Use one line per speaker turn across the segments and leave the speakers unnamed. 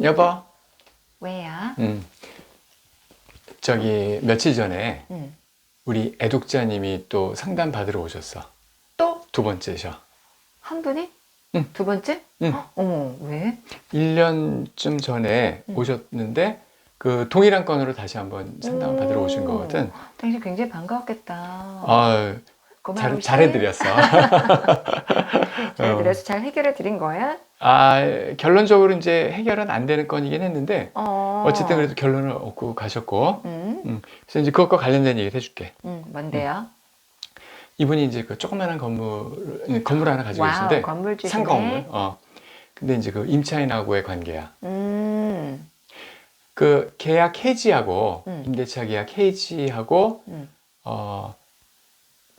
여보,
왜야?
저기 며칠 전에
응.
우리 애독자님이 또 상담 받으러 오셨어.
또?
두 번째셔.
한 분이?
응.
두 번째?
응.
헉, 어머, 왜?
1년쯤 전에
응.
오셨는데 그 동일한 건으로 다시 한번 상담 받으러 오신
오,
거거든.
당신 굉장히 반가웠겠다.
아,
고마우시?
잘해드렸어.
잘
어.
들어서 잘 해결해 드린 거야?
결론적으로 이제 해결은 안 되는 건이긴 했는데 어쨌든
어,
그래도 결론을 얻고 가셨고,
응?
그래서 이제 그것과 관련된 얘기를 해줄게.
응,
음.
뭔데요?
이분이 이제 그 조그마한 건물 하나 가지고
와우,
계신데,
건물
상가 건물.
주시네?
근데 이제 그 임차인하고의 관계야.
음,
그 계약 해지하고,
음,
임대차 계약 해지하고,
음.
어,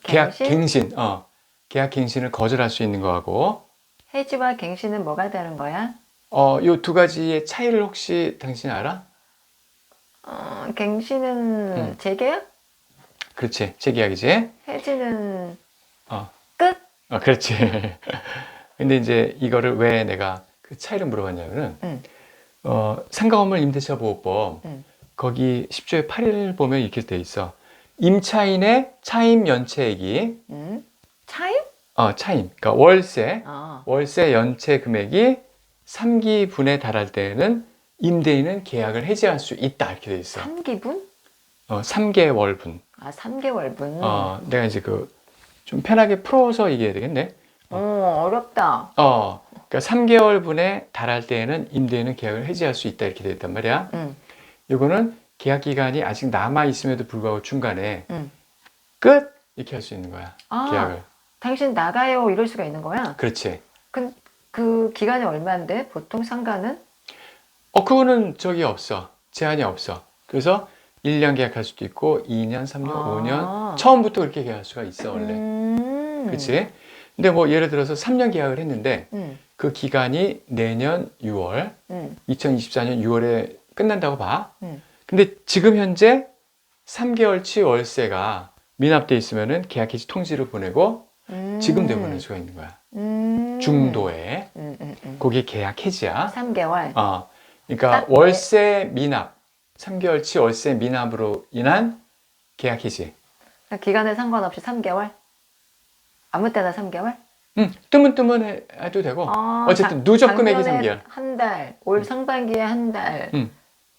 계약
갱신?
갱신, 계약 갱신을 거절할 수 있는 거하고,
해지와 갱신은 뭐가 다른 거야?
요 두 가지의 차이를 혹시 당신 알아?
갱신은
응,
재계약?
그렇지. 재계약이지?
해지는
어,
끝?
그렇지. 근데 이제 이거를 왜 내가 그 차이를 물어봤냐면은,
응,
상가건물 임대차 보호법,
응,
거기 10조의 8일 보면 이렇게 돼 있어. 임차인의 차임 연체액이,
응. 차임?
차임, 그러니까 월세,
어,
월세 연체 금액이 3기분에 달할 때에는 임대인은 계약을 해지할 수 있다. 이렇게 돼 있어.
3기분?
3개월분.
3개월분.
내가 이제 좀 편하게 풀어서 얘기해야 되겠네.
어렵다.
그러니까 3개월분에 달할 때에는 임대인은 계약을 해지할 수 있다. 이렇게 돼 있단 말이야.
응,
이거는 계약 기간이 아직 남아 있음에도 불구하고 중간에
응.
끝! 이렇게 할 수 있는 거야.
아,
계약을.
당신 나가요. 이럴 수가 있는 거야?
그렇지.
그 기간이 얼마인데? 보통 상가는?
그거는 저기 없어. 제한이 없어. 그래서 1년 계약할 수도 있고, 2년, 3년, 5년.
아,
처음부터 그렇게 계약할 수가 있어, 원래.
음,
그치? 근데 뭐 예를 들어서 3년 계약을 했는데,
음,
그 기간이 내년 6월,
음,
2024년 6월에 끝난다고 봐.
음,
근데 지금 현재 3개월치 월세가 미납돼 있으면은 계약 해지 통지를 보내고 지금 내보낼
음,
수가 있는 거야.
음,
중도에.
음, 음, 음.
그게 계약 해지야.
3개월.
그러니까
딱 내,
월세 미납, 3개월치 월세 미납으로 인한 계약 해지.
기간에 상관없이 3개월? 아무 때나 3개월?
뜨문뜨문 해도 되고. 어쨌든 누적 금액이
작년에
3개월.
한 달, 올 상반기에 한 달,
음,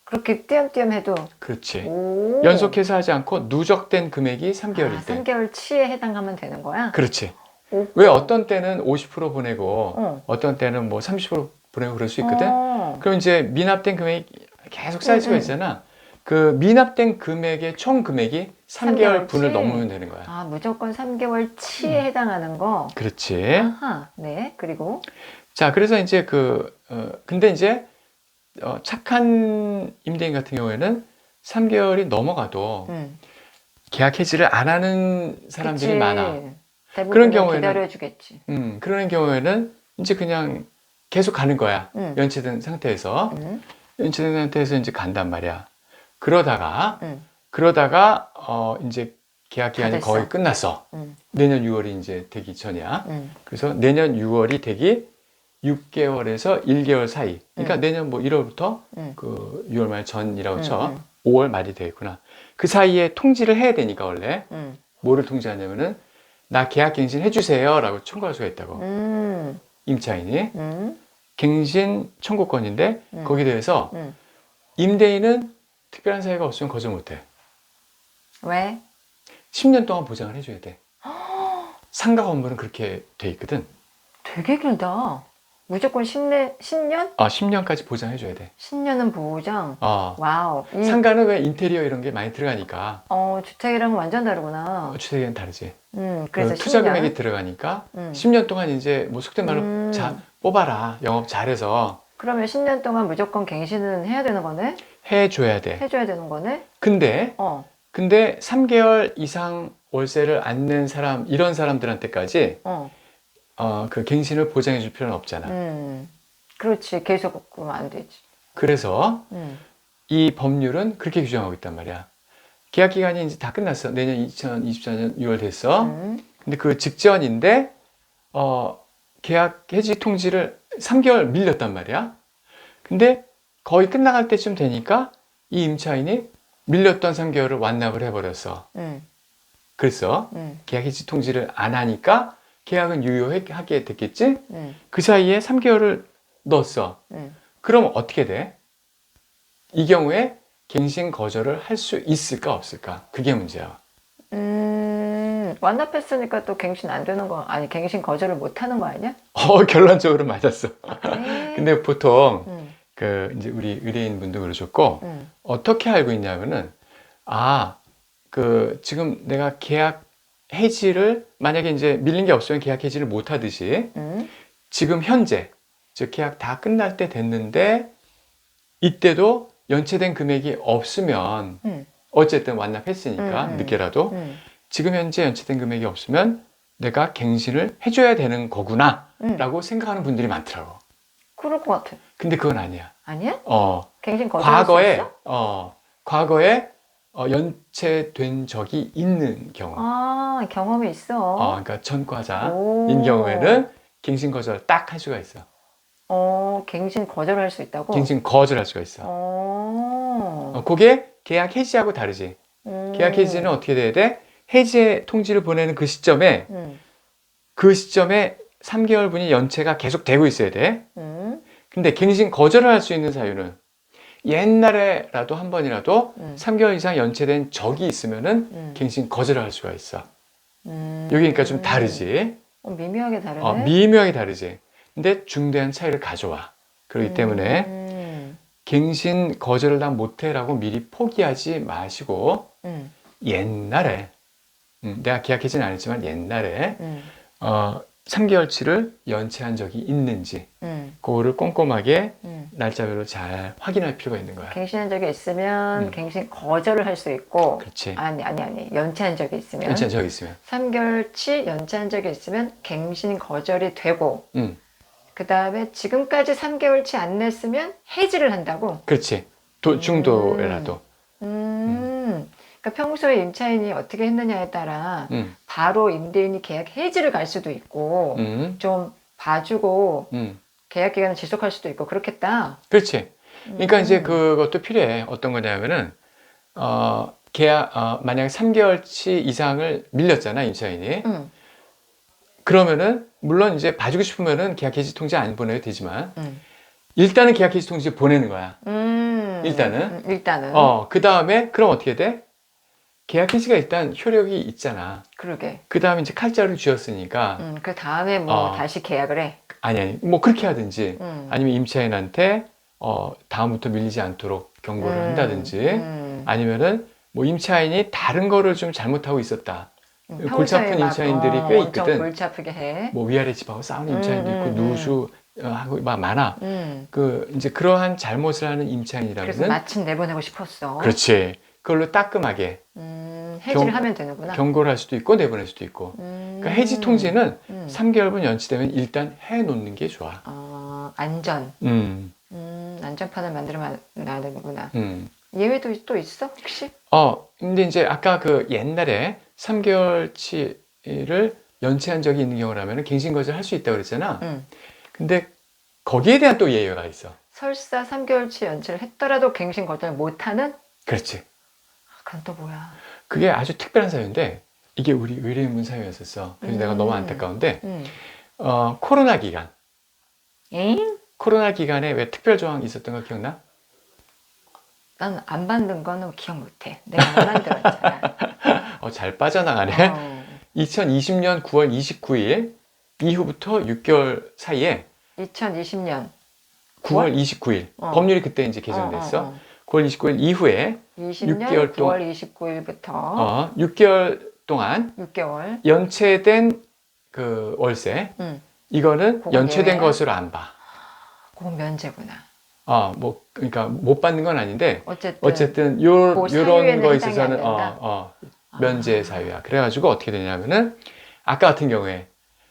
그렇게 띄엄띄엄 해도,
그렇지.
오,
연속해서 하지 않고 누적된 금액이 3개월일 때.
3개월 치에 해당하면 되는 거야?
그렇지. 왜
오호,
어떤 때는 50% 보내고
어,
어떤 때는 뭐 30% 보내고 그럴 수 있거든?
어,
그럼 이제 미납된 금액이 계속 쌓일
응,
수가
응.
있잖아. 그 미납된 금액의 총 금액이 3개월
3개월
분을
치?
넘으면 되는 거야.
무조건 3개월 치에 해당하는 거.
그렇지.
아하, 네. 그리고,
자, 그래서 이제 근데 이제 착한 임대인 같은 경우에는 3개월이 넘어가도
음,
계약 해지를 안 하는 사람들이 많아.
그치.
그런
대부분은
경우에는
기다려주겠지.
그런 경우에는 이제 그냥 계속 가는 거야.
음,
연체된 상태에서.
음,
연체된 상태에서 이제 간단 말이야. 그러다가,
음.
이제 계약
다
기간이 거의
됐어.
끝났어.
음,
내년 6월이 이제 되기 전이야.
음,
그래서 내년 6월이 되기 6개월에서 1개월 사이. 그러니까
음,
내년 뭐 1월부터
음,
그 6월 말 전이라고
음,
쳐.
음,
5월 말이 되겠구나. 그 사이에 통지를 해야 되니까 원래.
음,
뭐를 통지하냐면은 나 계약 갱신 해주세요 라고 청구할 수가 있다고.
음,
임차인이.
음,
갱신 청구권인데
음,
거기에 대해서
음.
임대인은 특별한 사유가 없으면 거절 못해.
왜?
10년 동안 보장을 해줘야 돼. 상가 건물은 그렇게 돼 있거든.
되게 길다. 무조건 10년?
10년까지 보장해줘야 돼.
10년은 보호장.
어,
와우.
상가는 왜 인테리어 이런 게 많이 들어가니까
주택이랑은 완전 다르구나.
주택에는 다르지.
그래서
투자 금액이
10년.
들어가니까
음,
10년 동안 이제 뭐 속된 말로
음.
뽑아라. 영업 잘해서
그러면 10년 동안 무조건 갱신은 해야 되는 거네?
해줘야 돼.
해줘야 되는 거네?
근데
어,
3개월 이상 월세를 안 낸 사람, 이런 사람들한테까지
어,
그 갱신을 보장해 줄 필요는 없잖아.
음. 그렇지. 계속 그러면 안 되지.
그래서
음,
이 법률은 그렇게 규정하고 있단 말이야. 계약 기간이 이제 다 끝났어. 내년 2024년 6월 됐어.
음,
근데 그 직전인데, 계약 해지 통지를 3개월 밀렸단 말이야. 근데 거의 끝나갈 때쯤 되니까 이 임차인이 밀렸던 3개월을 완납을 해버렸어. 그래서 계약 해지 통지를 안 하니까 계약은 유효하게 됐겠지? 그 사이에 3개월을 넣었어. 그럼 어떻게 돼? 이 경우에 갱신 거절을 할 수 있을까 없을까? 그게 문제야.
완납했으니까 또 갱신 안 되는 거 아니 갱신 거절을 못 하는 거 아니야?
결론적으로 맞았어.
네.
근데 보통
음,
그 이제 우리 의뢰인 분도 그러셨고
음,
어떻게 알고 있냐면은 그 지금 내가 계약 해지를 만약에 이제 밀린 게 없으면 계약 해지를 못 하듯이 지금 현재 즉 계약 다 끝날 때 됐는데 이때도 연체된 금액이 없으면 어쨌든 완납했으니까 늦게라도 지금 현재 연체된 금액이 없으면 내가 갱신을 해줘야 되는 거구나 라고 생각하는 분들이 많더라고.
그럴 것 같아.
근데 그건 아니야.
아니야?
어,
갱신 거절할 수 있어?
과거에 연체된 적이 있는 경우.
경험이 있어.
그러니까 전과자인
오.
경우에는 갱신 거절 딱 할 수가 있어.
갱신 거절할 수 있다고?
갱신 거절할 수가 있어. 그게 계약 해지하고 다르지. 계약 해지는 어떻게 돼야 돼? 해지 통지를 보내는 그 시점에 3개월분이 연체가 계속 되고 있어야 돼. 근데 갱신 거절을 할 수 있는 사유는 옛날에라도 한 번이라도 3개월 이상 연체된 적이 있으면은 갱신 거절을 할 수가 있어. 여기 그러니까 좀 다르지.
미묘하게 다르네.
미묘하게 다르지. 근데 중대한 차이를 가져와. 그렇기 때문에 갱신 거절을 다 못해라고 미리 포기하지 마시고 옛날에 내가 계약 해지는 안 했지만 옛날에 3개월치를 연체한 적이 있는지 그거를 꼼꼼하게 날짜별로 잘 확인할 필요가 있는 거야.
갱신한 적이 있으면 갱신 거절을 할 수 있고
그렇지.
아니 연체한 적이 있으면
연체한 적이 있으면
3개월치 연체한 적이 있으면 갱신 거절이 되고 그 다음에 지금까지 3개월치 안 냈으면 해지를 한다고?
그렇지. 중도라도.
그러니까 평소에 임차인이 어떻게 했느냐에 따라 바로 임대인이 계약 해지를 갈 수도 있고 좀 봐주고 계약 기간을 지속할 수도 있고 그렇겠다.
그렇지. 그러니까 이제 그것도 필요해. 어떤 거냐면은 만약에 3개월치 이상을 밀렸잖아, 임차인이. 그러면은 물론 이제 봐주고 싶으면은 계약 해지 통지 안 보내도 되지만 일단은 계약 해지 통지 보내는 거야. 일단은. 그 다음에 그럼 어떻게 돼? 계약 해지가 일단 효력이 있잖아.
그러게.
그 다음에 이제 칼자루를 쥐었으니까.
그 다음에 뭐 다시 계약을 해.
아니. 뭐 그렇게 하든지 아니면 임차인한테 다음부터 밀리지 않도록 경고를 한다든지 아니면은 뭐 임차인이 다른 거를 좀 잘못하고 있었다. 골치 아픈 임차인들이 꽤 있거든.
골치 아프게 해.
뭐 위아래 집하고 싸우는 임차인도 있고 누수하고 막 많아. 이제 그러한 잘못을 하는 임차인이라면
그래서 마침 내보내고 싶었어.
그렇지. 그걸로 따끔하게
해지를 하면 되는구나.
경고를 할 수도 있고 내보낼 수도 있고. 그러니까 해지 통지는 3개월분 연치되면 일단 해놓는 게 좋아.
안전. 안전판을 만들어 놔야 되는구나. 예외도 또 있어 혹시?
근데 이제 아까 그 옛날에 3개월치를 연체한 적이 있는 경우라면 갱신 거절 할 수 있다고 그랬잖아. 근데 거기에 대한 또 예외가 있어.
설사 3개월치 연체를 했더라도 갱신 거절 못하는?
그렇지.
그건 또 뭐야?
그게 아주 특별한 사유인데 이게 우리 의뢰인분 사유였었어. 그래서 내가 너무 안타까운데 코로나 기간. 코로나 기간에 왜 특별 조항이 있었던 거 기억나?
난 안 만든 거는 기억 못해. 내가 안 만들었잖아.
잘 빠져나가네. 2020년 9월 29일 이후부터 6개월 사이에
2020년
9월 29일 법률이 그때 이제 개정됐어. 9월 29일 이후에
20년
6개월 동안
9월 29일부터
6개월 동안
6개월
연체된 그 월세 이거는 연체된
예외야?
것으로 안 봐.
그건 면제구나.
뭐 그러니까 못 받는 건 아닌데
어쨌든
요런
사유에는
거
해당이
있어서는
안 된다?
면제 사유야. 그래가지고 어떻게 되냐면은 아까 같은 경우에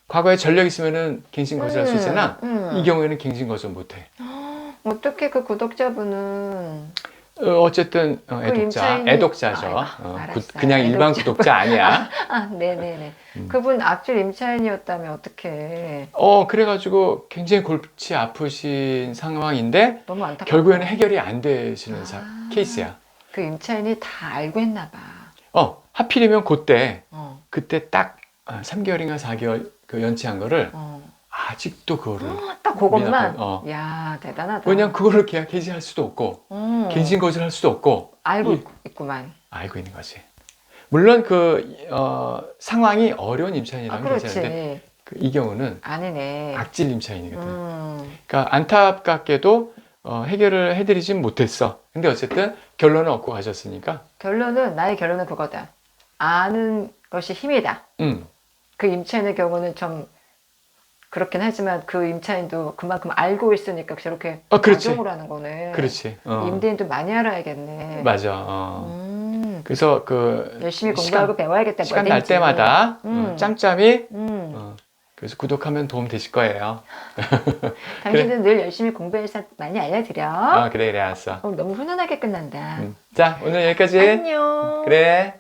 과거에 전력 있으면은 갱신 거절할 수 있잖아. 이 경우에는 갱신 거절 못 해.
어떻게 그 구독자분은
어쨌든 애독자,
임차인이-
애독자죠.
알았어요.
그냥 일반
애독자.
구독자 아니야.
아, 네네네.
음.
그분 악질 임차인이었다면 어떡해.
그래가지고 굉장히 골치 아프신 상황인데
너무 안타깝다.
결국에는 해결이 안 되시는
아.
케이스야.
그 임차인이 다 알고 했나 봐.
하필이면 그때 딱 3개월인가 4개월 그 연체한 거를 아직도 그거를
딱 그것만?
고민하고,
야, 대단하다.
왜냐면 그거를 계약 해지할 수도 없고 갱신 거절할 수도 없고
알고 있구만.
알고 있는 거지. 물론 상황이 어려운 임차인이라면 괜찮은데
그렇지.
이 경우는
아니네.
악질 임차인이거든. 그러니까 안타깝게도 해결을 해드리진 못했어. 근데 어쨌든 결론은 얻고 가셨으니까.
나의 결론은 그거다. 아는 것이 힘이다. 그 임차인의 경우는 좀 그렇긴 하지만 그 임차인도 그만큼 알고 있으니까 저렇게
그렇지.
작용을 하는 거네.
그렇지.
임대인도 많이 알아야겠네.
맞아. 그래서
열심히 공부하고 배워야겠다.
시간 날
뭐든지.
때마다 짬짬이 그래서 구독하면 도움 되실 거예요.
당신은 늘 열심히 공부해서 많이 알려드려.
그래 알았어.
너무 훈훈하게 끝난다.
자, 오늘 여기까지.
안녕.
그래.